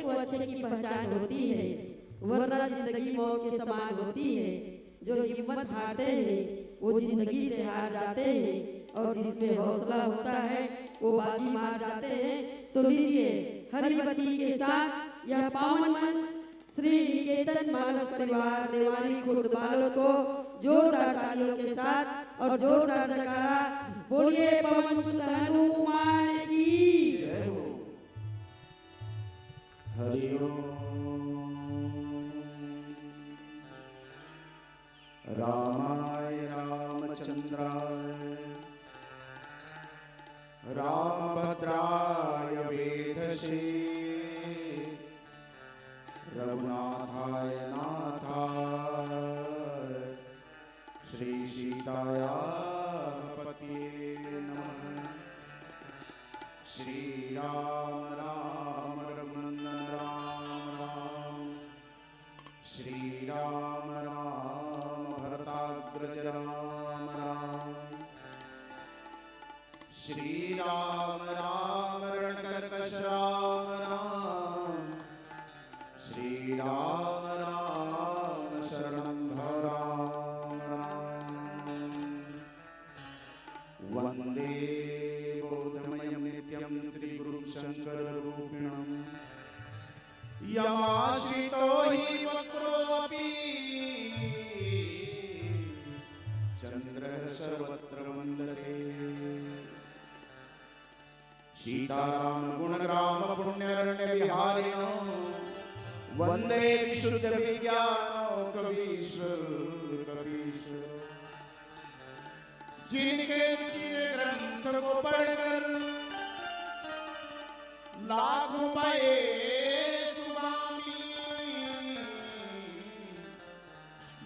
को अच्छे की पहचान होती है, वरना जिंदगी मौत के समान होती है। जो हिम्मत हारते हैं वो जिंदगी से हार जाते हैं, और जिसमें हौसला होता है वो बाजी मार जाते हैं। तो लीजिए हरिवती के साथ यह पावन मंच श्री निकेतन मानस परिवार नेवारी खुर्द बालोद को जोरदार तालियों के साथ और जोरदार जयकारा बोलिए पवन सुत हनुमान की जय हो। हरि ओम। रामाय रामचंद्राय रामभद्राय वेधसे रघुनाथाय नाथाय श्री सीताया पतये नमः। श्री राम राम रघुनंदन राम राम श्री राम राम भरताग्रज राम राम श्री राम राम रणकर्कश राम राम श्री राम राम शरणं भव राम राम। वंदे बोधमयं नित्यं श्री गुरु शंकर रूपिणं यमाश्रितो हि वक्रोऽपि चन्द्रः सर्वत्र वन्दते। सीताराम गुणग्राम पुण्यरण्य विहारिणो वंदे विशुद्ध विज्ञानो कवीश्वर कवीश्वर। जिनके रुचिर ग्रंथ को पढ़कर लाखों पाए सुवामी,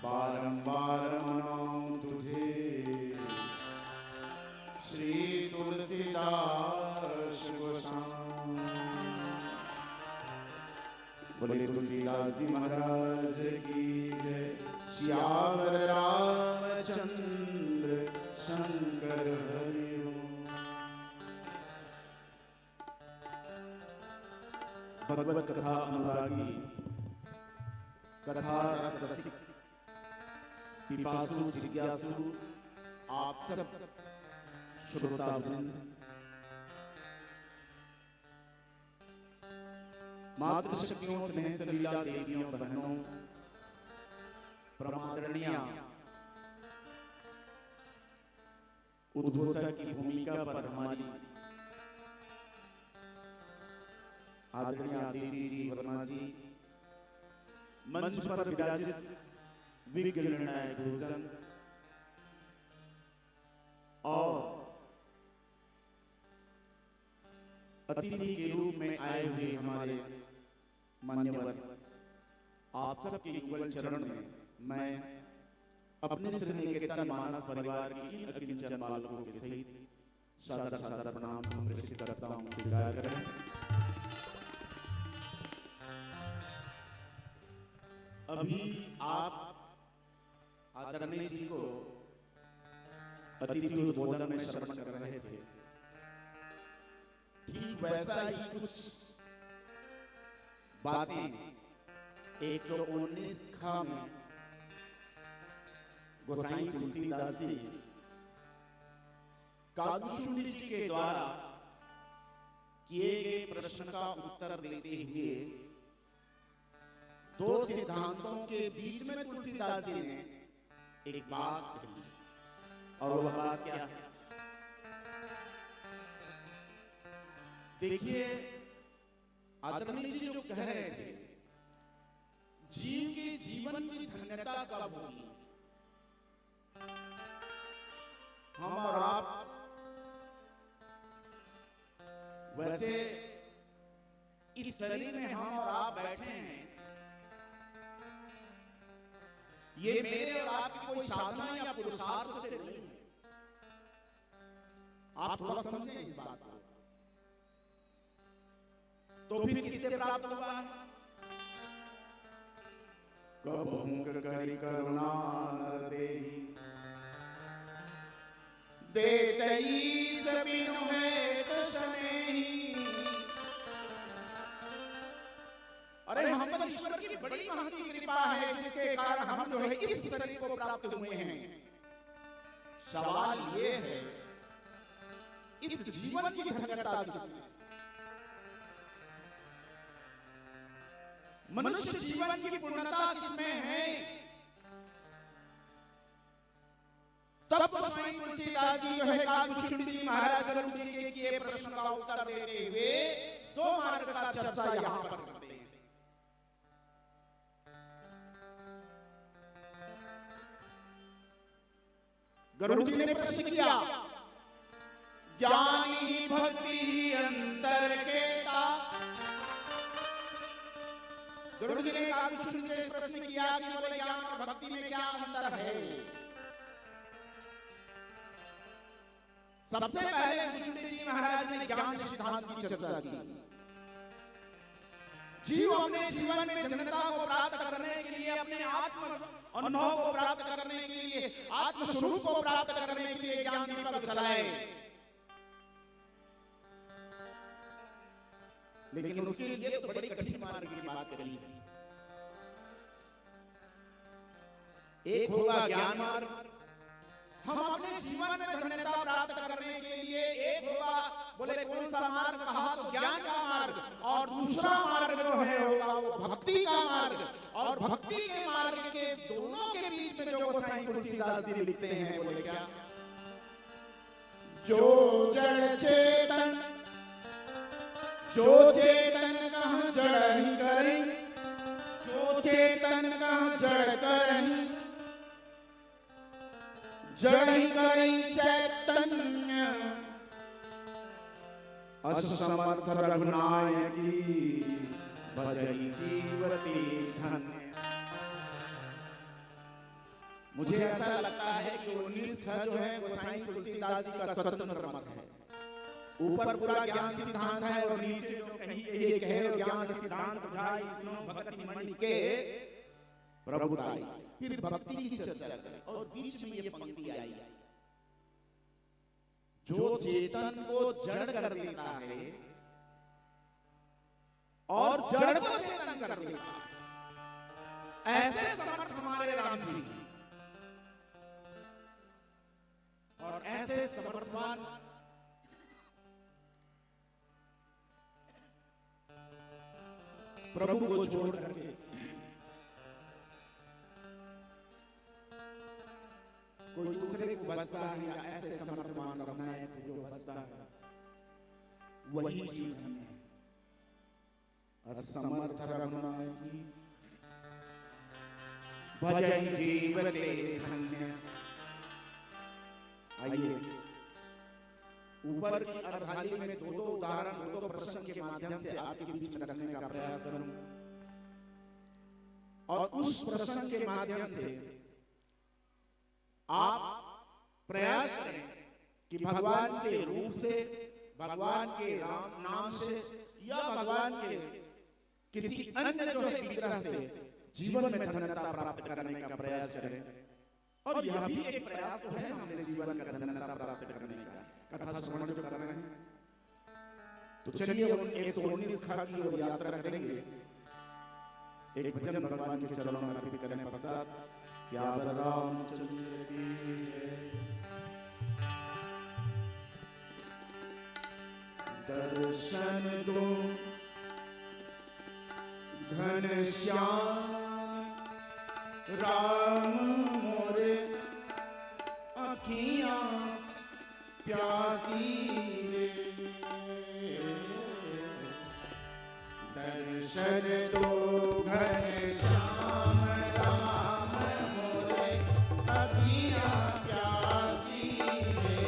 बारंबार मनाऊं तुझे श्री तुलसीदास गोस्वामी। बोले तुलसीदास जी महाराज की जय। श्यावर रामचंद्र शंकर हरि ओम। भगवत कथा अनुरागी कथा रस रसिक पिपासु जिज्ञासु आप सब श्रोता वृंद, मातृशक्तियों स्नेह सलीला देवियों बहनों प्रमादरणिया उद्घोषक की भूमिका पर हमारी आदरणीय आदिति जी वर्मा जी, मंच पर विराजित विज्ञ निर्णायक गुरुजन और अतिथि के रूप में आए हुए हमारे मान्यवर, आप सबके युगल चरण में मैं अपने श्री निकेतन मानस परिवार की इन अकिंचन बालकों के सहित सादर सादर प्रणाम प्रेषित करता हूं। स्वीकार करें। अभी आप आदरणीय जी को अतिथि उद्बोधन में श्रवण कर रहे थे, ठीक वैसा ही कुछ बातें 119 खा में गोसाई तुलसीदास जी कागुशुंडी जी के द्वारा किए गए प्रश्न का उत्तर देते हुए दो सिद्धांतों के बीच में तुलसीदास जी ने एक बात कही, और वह बात क्या है? देखिए, आदरणीय जी जो कह रहे थे, जीव के जीवन की धन्यता कब होगी? हम और आप वैसे इस शरीर में हम और आप बैठे हैं, ये मेरे और आपकी कोई साधना या पुरुषार्थ से नहीं है। आप थोड़ा समझें इस बात को। तो फिर किससे प्राप्त हुआ है? कब हूं करी करुणा नर देहि देतई सबिनु है तो सनेही। ईश्वर की बड़ी महती कृपा है जिसके कारण हम जो है इस शरीर को प्राप्त हुए हैं। सवाल ये है, इस जीवन की धन्यता किसमें? मनुष्य जीवन की पूर्णता किसमें है? तब तो स्वामी तुलसीदास जी जो है कालभूषण जी महाराज गरुड़ जी के किए प्रश्न का उत्तर देते हुए दो मार्ग का चर्चा यहां पर करते हैं। गरुड़ जी ने प्रश्न किया, ज्ञानी भक्ति अंतर केता। गरुड़ जी ने कालभूषण जी से प्रश्न किया कि बोले ज्ञान और भक्ति में क्या अंतर है? सबसे पहले भूषुंडी जी महाराज ने ज्ञान सिद्धांत की चर्चा की। जीव अपने जीवन में धन्यता को प्राप्त करने के लिए, अपने आत्म अनुभव को प्राप्त करने के लिए, आत्म स्वरूप को प्राप्त करने के लिए ज्ञान दीपक चलाए, लेकिन उसके लिए तो बड़ी कठिन मार्ग की बात करी है। एक होगा ज्ञान मार्ग, हम अपने जीवन में धन्यता प्राप्त करने के लिए। एक होगा, बोले कौन सा मार्ग? कहा तो ज्ञान का मार्ग। और दूसरा मार्ग जो है होगा वो भक्ति का मार्ग। और भक्ति के मार्ग के दोनों के बीच में जो गोसाई तुलसीदास जी लिखते हैं, बोले क्या? जो जड़ चेतन, जो चेतन कहाँ जड़ ही करें, जो चेतन कहाँ जड़ करें, जड़ ही करें चैतन्य, असमर्थ रघुनायकी भजई जीवती धन्य। मुझे ऐसा लगता है कि 19 जो है गोसाई तुलसीदास जी का स्वतंत्र मत है। ऊपर पूरा ज्ञान सिद्धांत है और नीचे जो कहीं ये कहे ज्ञान सिद्धांत बुझाई भक्ति मणि के प्रभुताई। फिर भक्ति की चर्चा करें और बीच में ये पंक्ति आई, जो चेतन को जड़ कर देता है और जड़ को चेतन कर देता है, ऐसे समर्थ हमारे राम जी और ऐसे समर्थवान प्रभु को छोड़ करके कोई दूसरे को बचता है, या ऐसे समर्थवान रघुनायक जो बचता है, वही जीवन है। असमर्थ रघुनायकी भजई जीवते धन्य। आइए ऊपर की अर्धाली में दो उदाहरण, दो प्रश्न के माध्यम से आपके बीच में रखने का प्रयास करूं, और उस प्रश्न के माध्यम से आप प्रयास करें कि भगवान के रूप से, भगवान के नाम से, या भगवान के किसी अन्य जो है विग्रह से जीवन में धन्यता प्राप्त करने का प्रयास करें। और यह भी एक प्रयास तो है हमारे जीवन का धन्यता प्राप्त करने का। कथा श्रवण जो कर रहे हैं, तो चलिए हम 119 खा की ओर यात्रा करेंगे। एक भजन भगवान के चरणों में अर्पित करने पश्चात सियावर रामचंद्र की दर्शन दो घनश्याम राम मोरे अखियां प्यासी रे, दर्शन दो घनश्याम राम मोरे अखियां प्यासी रे,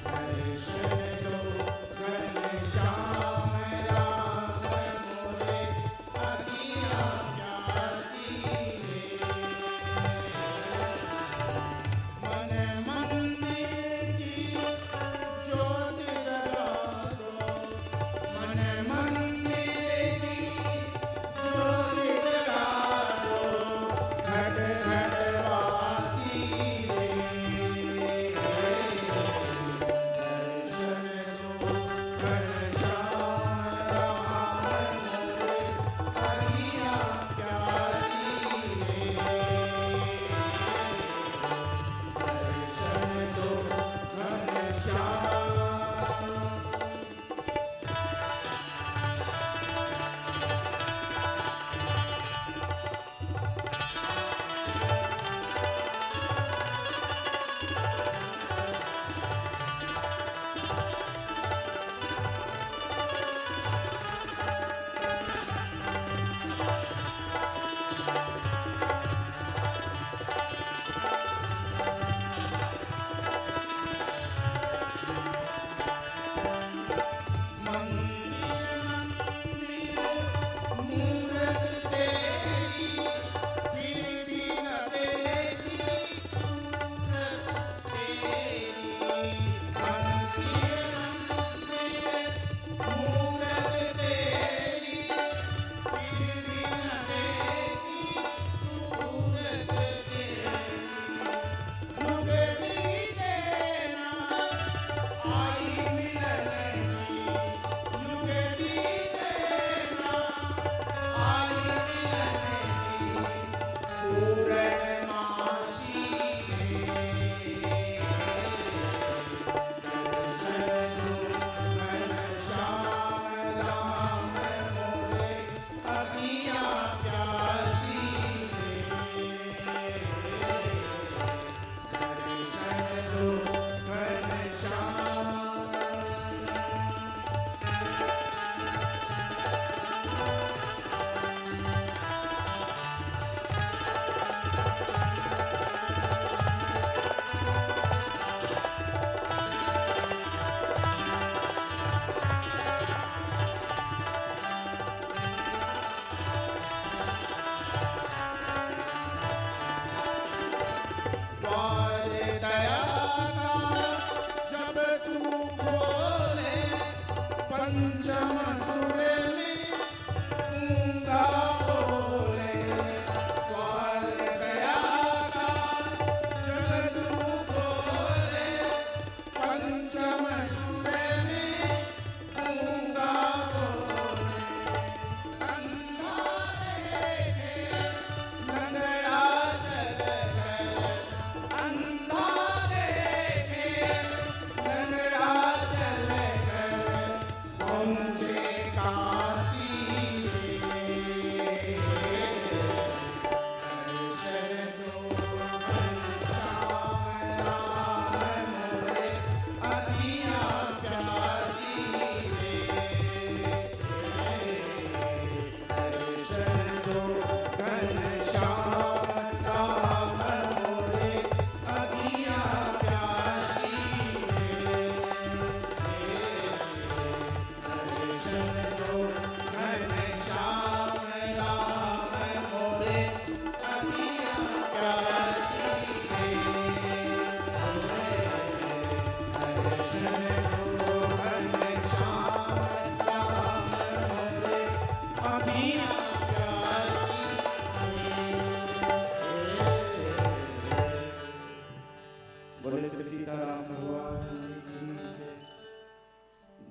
दर्शन दो घनश्याम राम मोरे अखियां प्यासी रे, मन मंदिर की ज्योत जला दो, मन मंदिर की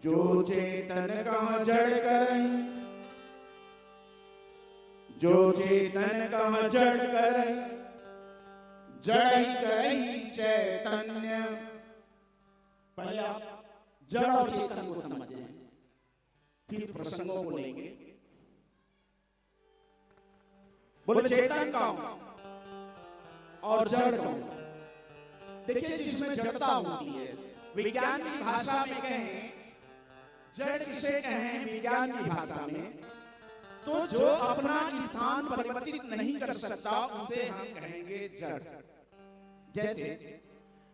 जो चेतन कहाँ जड़ करई, जो चेतन कहाँ जड़ करई, जड़ ही करई चैतन्य। पहले आप जड़ और चेतन को समझ लें, फिर प्रसंगों को लेंगे। बोले चेतन कौन और जड़ कौन? देखिए, जिसमें जड़ता होती है, विज्ञान की भाषा में कहें, जड़ किसे कहें विज्ञान की भाषा में, तो जो अपना स्थान परिवर्तित नहीं कर सकता उसे हम कहेंगे जड़। जैसे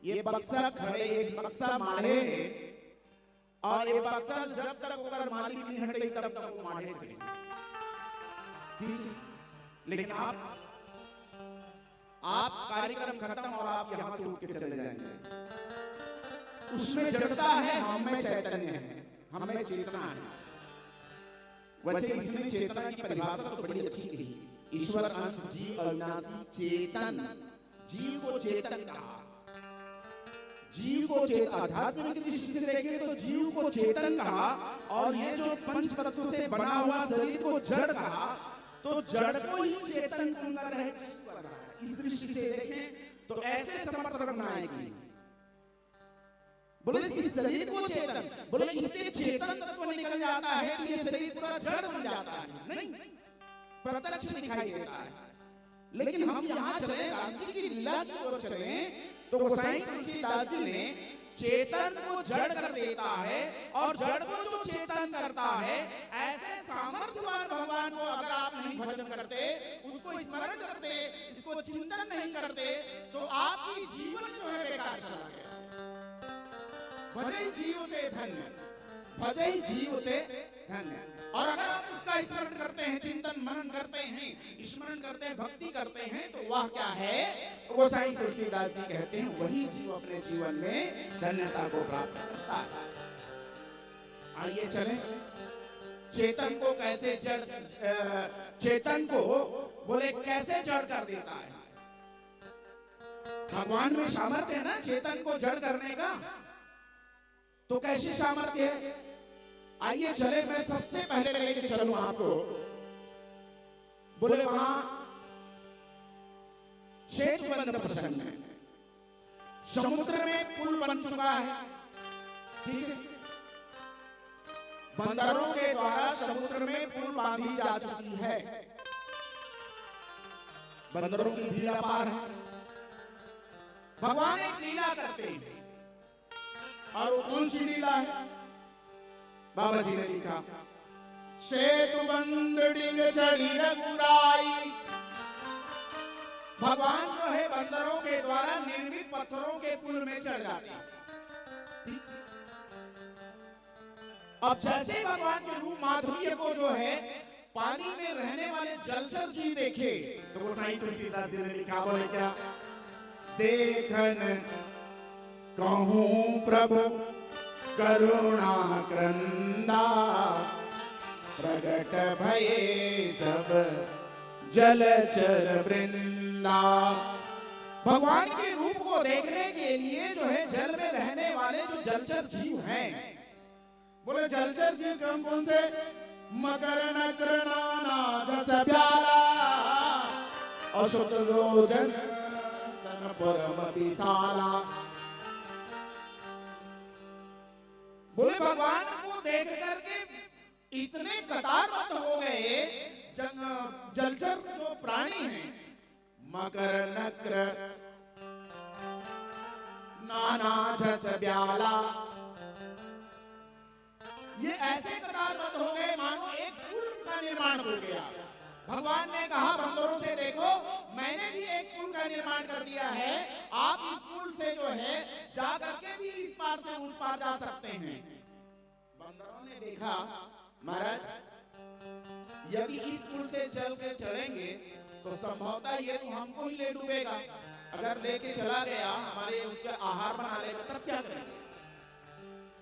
ये बक्सा खड़े, एक बक्सा माढ़े है, और ये बक्सा जब तक ओकर मालिक नहीं हटे तब तक वो माढ़े चले, ठीक है। लेकिन आप कार्यक्रम खत्म और आप यहां से उठ के चले जाएंगे, उसमें जड़ता है, हम में चैतन्य है, हम में चेतना है। वैसे इसने चेतना की परिभाषा तो बड़ी अच्छी कही, ईश्वर अंश जीव अविनाशी चेतन, जीव को चेतन कहा। जीव को चेतन, आध्यात्मिक दृष्टि से देखें तो जीव को चेतन कहा, और ये जो पंच तत्व से बना हुआ शरीर को जड़ कहा, तो जड़ को ही चेतन कर रहे। इस दृष्टि से देखें तो ऐसे समर्थ रखना आएगी। बोले इस शरीर को चेतन, बोले इससे चेतन तत्व निकल जाता है तो ये शरीर पूरा जड़ बन जाता है, नहीं प्रत्यक्ष दिखाई देता है। लेकिन हम यहाँ चले, रांची की लीला की ओर चले, तो गोसाई तुलसीदास जी ने चेतन को जड़ कर देता है, और जड़ को जो चेतन करता है, ऐसे सामर्थ्यवान भगवान को अगर आप नहीं भजन करते, उसको स्मरण करते, इसको चिंतन नहीं करते, तो आपकी जीवन जो है बेकार चला गया। भजई जीवते धन्य, भजई जीवते धन्य। और अगर आप उसका स्मरण करते हैं, चिंतन मनन करते हैं, स्मरण करते हैं, भक्ति करते हैं, तो वह क्या है? गोसाई तुलसीदास जी कहते हैं वही जीव अपने जीवन में धन्यता को प्राप्त करता है। आइए चलें, चेतन को कैसे जड़, चेतन को बोले कैसे जड़ कर देता है? भगवान में सामर्थ्य है ना चेतन को जड़ करने का, तो कैसी सामर्थ्य है? आइए चले, मैं सबसे पहले लेके चलूं आपको। बोले वहां सेतुबंध प्रसंग में, समुद्र में पुल बन चुका है, ठीक है। बंदरों के द्वारा समुद्र में पुल बांधी जा चुकी है, बंदरों की भीड़ अपार है। भगवान एक लीला करते हैं, और वो कौन सी लीला है? बाबा जी ने लिखा, सेतु बंद डिंग चढ़ी रघुराई। भगवान जो है बंदरों के द्वारा निर्मित पत्थरों के पुल में चढ़ जाते हैं। अब जैसे भगवान के रूप माधुर्य को जो है पानी में रहने वाले जलचर जीव देखे, तो गोसाई तुलसीदास जी ने लिखा, बोले क्या? देखन कहूं प्रभु करुणा क्रंदा प्रगट भये सब जलचर वृंदा। भगवान के रूप को देखने के लिए जो है जल में रहने वाले जो जलचर जीव हैं, बोले जलचर जीव कौन कौन से? मकर नकर नाना जस प्याला अशुत रोजन तन परम विशाला। बोले भगवान को देख करके इतने कतारबद्ध हो गए जलचर जो प्राणी हैं, मकर नक्र नाना जस ब्याला, ये ऐसे कतारबद्ध हो गए मानो एक पुल का निर्माण हो गया। भगवान ने कहा बंदरों से, देखो मैंने भी एक पुल का निर्माण कर दिया है, आप इस पुल से जो है जा करके भी इस पार से उस पार जा सकते हैं। बंदरों ने देखा महाराज यदि इस पुल से चल के चढ़ेंगे तो संभवतः ये तो हमको ही ले डूबेगा, अगर लेके चला गया हमारे उसका आहार बना लेगा तब क्या करेंगे?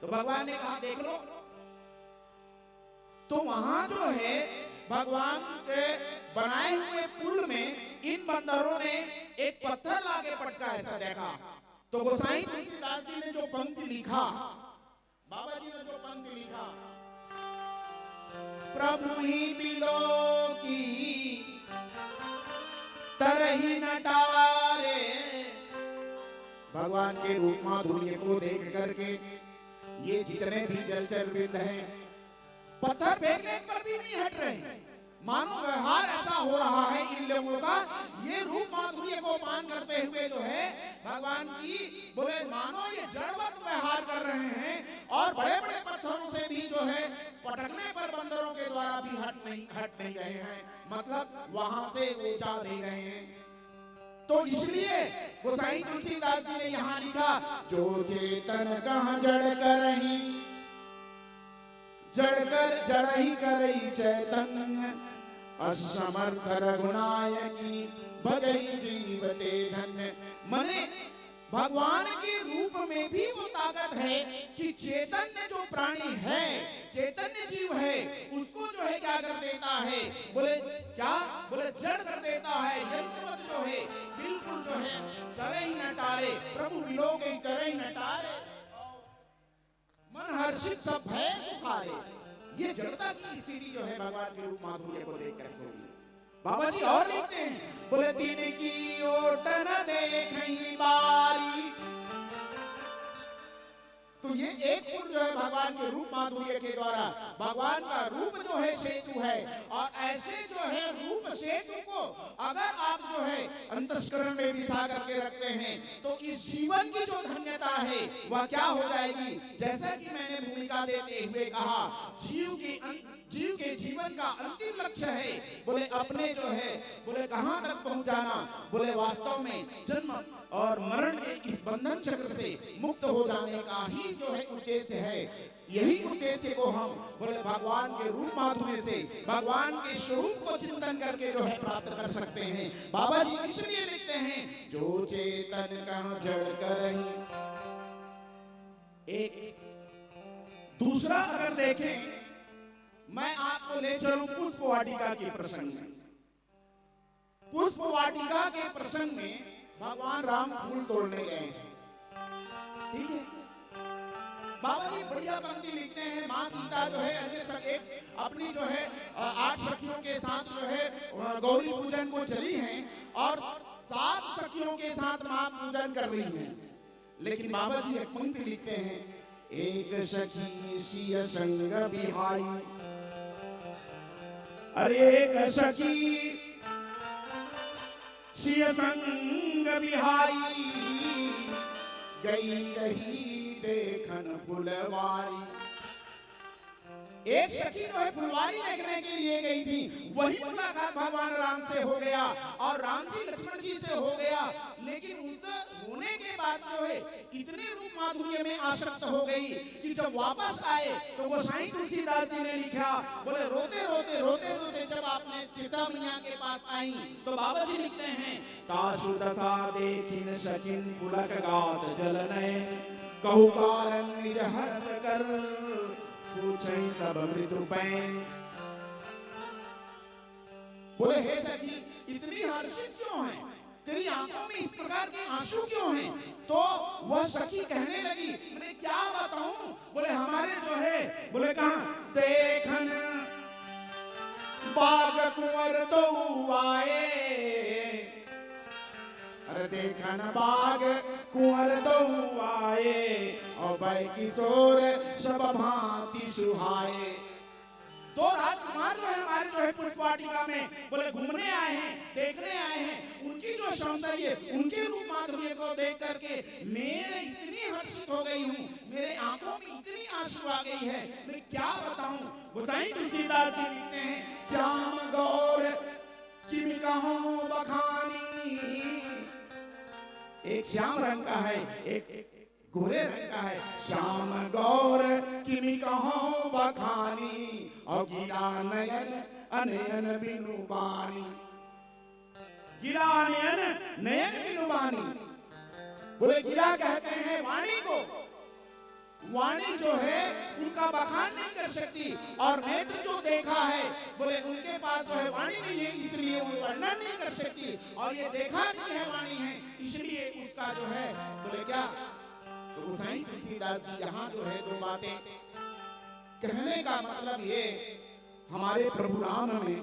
तो भगवान ने कहा देख लो, तो वहां जो है भगवान के बनाए हुए पुल में इन बंदरों ने एक पत्थर लाके पटका, ऐसा देखा। तो गोसाई तुलसीदास जी ने जो पंक्ति लिखा, बाबा जी ने जो पंक्ति लिखा, प्रभु ही बिलो की तरही नटारे। भगवान के रूप माधुर्य को देख करके ये जितने भी जलचर वृंद हैं पत्थर फेंकने पर भी नहीं हट रहे, मानो व्यवहार ऐसा हो रहा है इन लोगों का, ये रूप माधुर्य को पान करते हुए जो है भगवान की बोले मानो ये जड़वत व्यवहार कर रहे हैं, और बड़े बड़े पत्थरों से भी जो है पटकने पर बंदरों के द्वारा भी हट नहीं रहे हैं, मतलब वहां से वो जा नहीं रहे हैं। तो इसलिए गोसाई तुलसीदास जी ने यहाँ लिखा, जो चेतन कहाँ जड़ करही जड़कर जड़ही करई चैतन्य असमर्थ रघुनायकी भगई जीवते धन्य। मने भगवान के रूप में भी वो ताकत है कि चैतन्य जो प्राणी है, चैतन्य जीव है, उसको जो है क्या कर देता है, बोले क्या, बोले जड़ कर देता है, यंत्रवत जो है बिल्कुल जो है करे ही न टारे, प्रभु विलोक करे ही न टारे, मन हर्षित सब भय सुखारे। ये जड़ता की स्थिति जो है भगवान के रूप माधुर्य को देख कर होगी। बाबा जी और लिखते हैं, बोले दिन की ओट न देखी बारी। तो ये एक पुल जो है भगवान के रूप माधुर्य के द्वारा, भगवान का रूप जो है सेतु है, और ऐसे जो है रूप सेतु को अगर आप जो है अंतस्करण में बिठा करके रखते हैं तो इस जीवन की जो धन्यता है वह क्या हो जाएगी। जैसा कि मैंने भूमिका देते हुए कहा, जीव के जीवन का अंतिम लक्ष्य है बोले अपने जो है बोले कहां तक पहुंचाना, बोले वास्तव में जन्म और मरण के इस बंधन चक्र से मुक्त हो जाने का ही जो है उद्देश्य है। यही उद्देश्य को हम बोले भगवान के रूप माधुर्य से, भगवान के स्वरूप को चिंतन करके जो है प्राप्त कर सकते हैं। बाबा जी इसलिए लिखते हैं, जो चेतन कहाँ जड़ करही। एक दूसरा अगर देखें, मैं आपको ले चलूं पुष्प वाटिका के प्रसंग में। पुष्प वाटिका के प्रसंग में भगवान राम फूल तोड़ने गए, ठीक है। बाबा जी बढ़िया पंक्ति लिखते हैं, माँ सीता जो है अपनी जो है 8 सखियों के साथ जो है गौरी पूजन को चली हैं और 7 सखियों के साथ माँ पूजन कर रही हैं। लेकिन बाबा जी एक पंक्ति लिखते हैं, एक सखी सिय संग बिहाई। अरे एक सखी सिय संग बिहाई, गई रही देखन फुलवारी। एक सखी जो है फुलवारी देखने के लिए गई थी, वही मुलाकात भगवान राम से हो गया और राम जी लक्ष्मण जी से हो गया। लेकिन उनसे होने के बाद जो है इतने रूप माधुर्य में आसक्त हो गई कि जब वापस आए तो वो साईं तुलसीदास जी ने लिखा, बोले रोते रोते जब आपने सीता मैया के पास आई तो बाबा जी लिखते हैं, तासु दशा देखिन सखिन पुलक गात जलने कहु कारण निज हर्ष कर, पूछे सब मृदु पैन। बोले हे सखी इतनी हर्षित क्यों है, तेरी आंखों में इस प्रकार के आंसू क्यों हैं? तो वह सखी कहने लगी, मैं क्या बताऊं, बोले हमारे जो है, बोले कहां देखन बाग कुंवर तो आए, अरे देखन बाग कुंवर तो आए, और भाई किशोर सब भांति सुहाए। दो राजकुमार जो है हमारे जो है पुष्प वाटिका में बोले घूमने आए हैं, देखने आए हैं, उनकी जो सौंदर्य, उनके रूप माधुर्य को देख करके मेरे इतनी हर्षित हो गई हूँ, मेरे आंखों में इतनी आंसू आ गई है, मैं क्या बताऊं। गोसाई तुलसीदास जी लिखते हैं, श्याम गौर किमी कहूं बखानी, एक श्याम रंग का है, एक गोरे रंग का है, श्याम गौर किमी कहूं बखानी, और गिरा नयन अनयन बिनु बानी, गिरा नयन नयन बिनु बानी। बोले गिरा कहते हैं वाणी को, वाणी जो है उनका बखान नहीं कर सकती, और नेत्र जो देखा है बोले उनके पास जो है वाणी नहीं है, इसलिए वो वर्णन नहीं कर सकती, और ये देखा नहीं है वाणी है, इसलिए उसका जो है बोले क्या। तो गोसाई तुलसीदास जी यहाँ जो है दो बातें कहने का मतलब ये, हमारे प्रभु राम में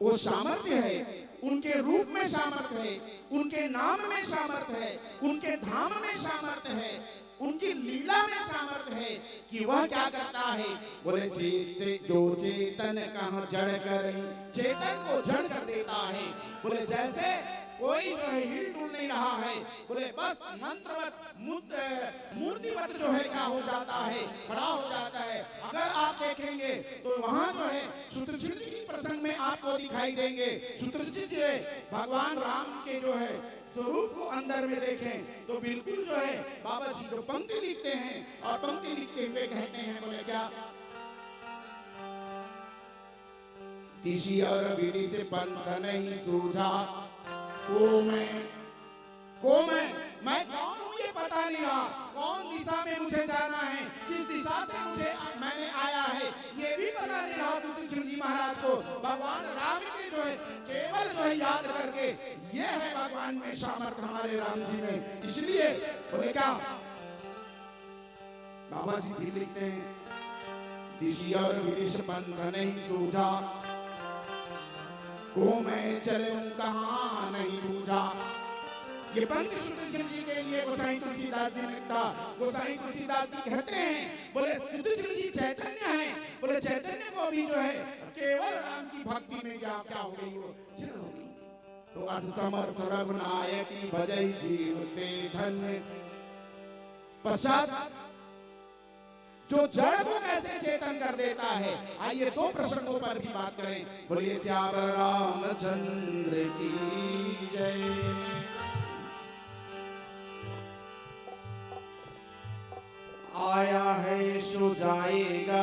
वो सामर्थ्य है, उनके रूप में सामर्थ्य है, उनके नाम में सामर्थ्य है, उनके धाम में सामर्थ्य है, उनकी लीला में सामर्थ्य है कि वह क्या करता है। बोले चेते जो चेतन कहाँ जड़ कर, चेतन को जड़ कर देता है। बोले जैसे कोई जो है हिल डुल नहीं रहा है, बोले बस मंत्रवत मूर्तिवत जो है क्या हो जाता है, खड़ा हो जाता है। अगर आप देखेंगे तो वहां जो है शत्रुघ्न जी की प्रसंग में आपको दिखाई देंगे, शत्रुघ्न जी भगवान राम के जो है स्वरूप को अंदर में देखें तो बिल्कुल जो है बाबा जी जो पंक्ति लिखते हैं, और पंक्ति लिखते हुए कहते हैं, बोले क्या, दिशि और विधि से पंथ नहीं सूझा, को मैं कौन हूँ ये पता नहीं रहा, कौन दिशा में मुझे जाना है, किस दिशा से मुझे मैंने आया है ये भी पता नहीं रहा। युधिष्ठिर जी महाराज को भगवान राम के जो है केवल जो है याद करके, ये है भगवान में सामर्थ्य हमारे राम जी में। इसलिए बोले क्या बाबा जी भी लिखते हैं, दिशि और विदिश पंथ नहीं सूझा, को मैं चलूं कहां नहीं बूझा। ये पंक्ति युधिष्ठिर जी के लिए गोसाई तुलसीदास जी ने लिखा। गोसाई तुलसीदास जी कहते हैं, बोले युधिष्ठिर जी चैतन्य है, बोले चैतन्य को भी जो है केवल राम की भक्ति में क्या हो गई, वो चिर हो गई। तो अस समर्थ रघुनायकी भजई जीवते धन्य। पश्चात जो जड़ को कैसे चेतन कर देता है, आइए दो प्रसंगों पर भी बात करें। बोलिए सियावर रामचंद्र की जय। आया है सो जाएगा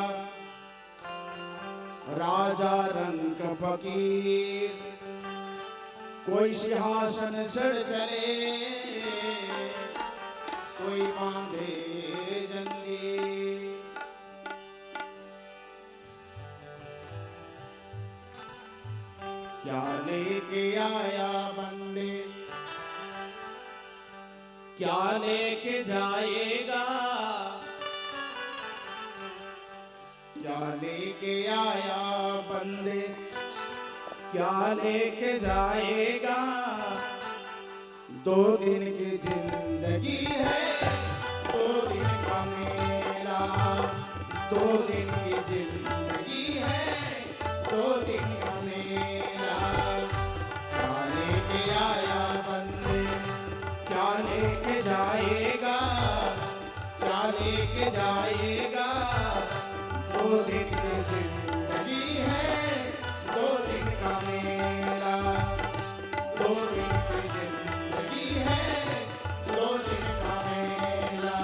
राजा रंग फकीर, कोई सिंहासन सड़ चले, कोई बांधे जंजीर। क्या लेके आया बंदे, क्या लेके जाएगा, क्या लेके आया बंदे, क्या लेके जाएगा। 2 दिन की जिंदगी है, 2 दिन का मेला, 2 दिन की जिंदगी है, 2 दिन का मेला। क्या लेके आया बंदे, क्या लेके जाएगा, क्या लेके जाएगा। 2 दिन की जिंदगी है, 2 दिन का मेला, 2 दिन की जिंदगी है, 2 दिन का मेला।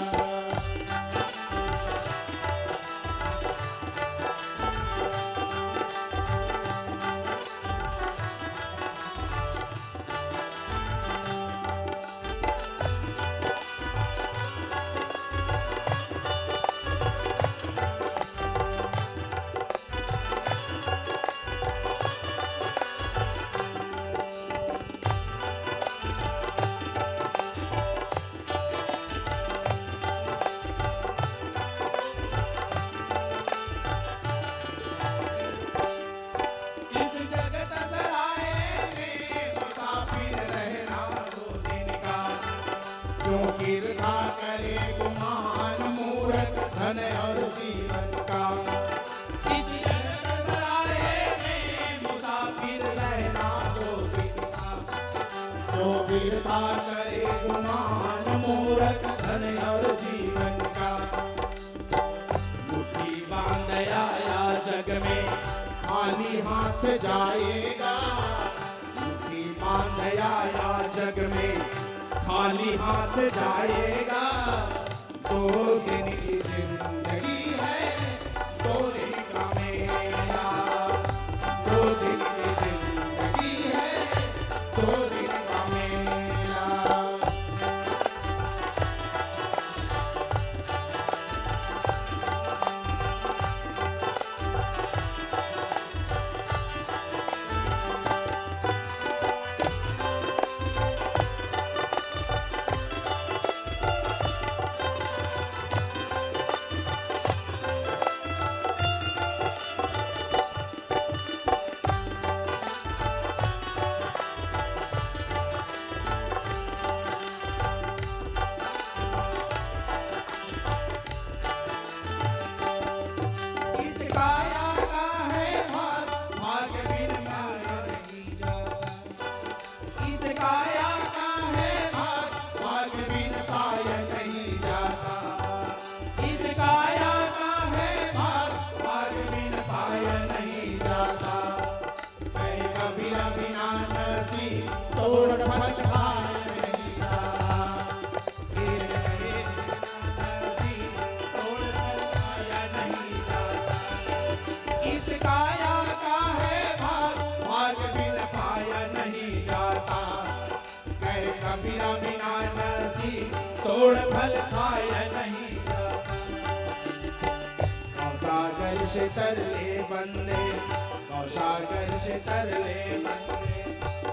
वीरता करे गुमान मूरख धन और जीवन का। मुट्ठी बांध आया जग में खाली हाथ जाएगा। मुट्ठी बांध आया जग में खाली हाथ जाएगा। 2 दिन की जिंदगी है, 2 दिन का मेला। 2 दिन की जिंदगी है, 2 दिन का मेला। तोड़ फल खाया नहीं। गौसागर से तरले बंदे, गौसागर से तरले बंदे,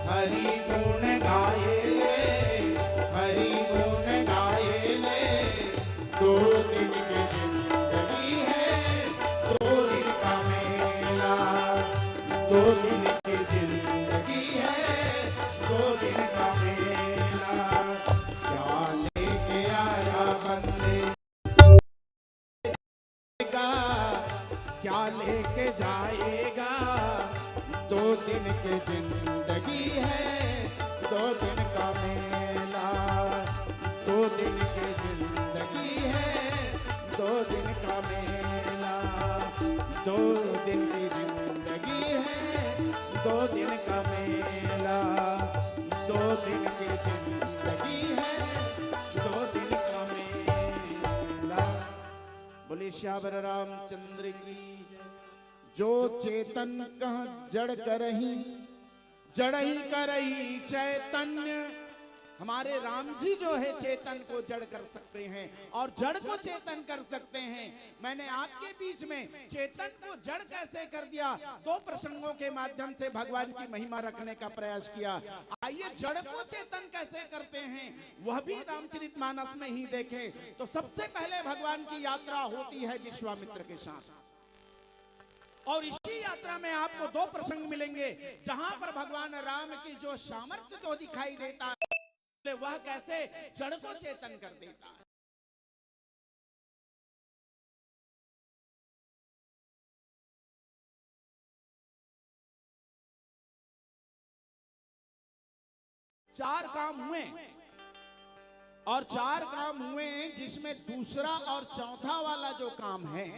हरि गुण गाए ले, हरि गुण गाए ले। 2 दिन की जिंदगी है, 2 दिन का मेला। 2 दिन की जिंदगी है, 2 दिन का मेला। क्या लेके जाएगा? 2 दिन की जिंदगी है, 2 दिन का मेला। 2 दिन की जिंदगी है, 2 दिन का मेला। 2 दिन की जिंदगी है, 2 दिन का मेला। 2 दिन की जिंदगी है, 2 दिन का मेला। बोले श्यावर रामचंद्र की। जो चेतन कह जड़ करही, जड़ ही करही चैतन्य। हमारे राम जी जो है चेतन को जड़ कर सकते हैं और जड़ को चेतन कर सकते हैं। मैंने आपके बीच में चेतन को जड़ कैसे कर दिया, 2 प्रसंगों के माध्यम से भगवान की महिमा रखने का प्रयास किया। आइए जड़ को चेतन कैसे करते हैं वह भी रामचरितमानस में ही देखें। तो सबसे पहले भगवान की यात्रा होती है विश्वामित्र के साथ, और इसी यात्रा में आपको 2 प्रसंग मिलेंगे जहां पर भगवान राम की जो सामर्थ्य तो दिखाई देता है, वह कैसे जड़ को चेतन कर देता है। चार काम हुए और 4 काम हुए जिसमें दूसरा और चौथा वाला जो काम है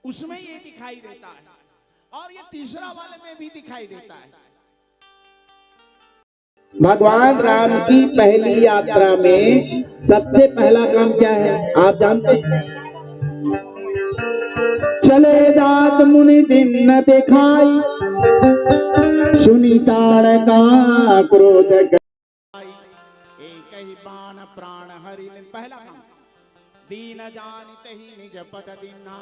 उसमें ये दिखाई देता है और ये तीसरा वाले में भी दिखाई देता है। भगवान राम की पहली यात्रा में सबसे पहला काम क्या है आप जानते हैं? चले जात मुनि दिन न दिखाई, सुनी ताड़का क्रोध एक ही बाण प्राण हरि। पहला काम दीन जानित ही निज पद दीना।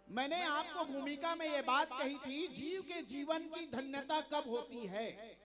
मैंने आपको भूमिका में यह बात कही थी, जीव के जीवन की धन्यता कब होती है?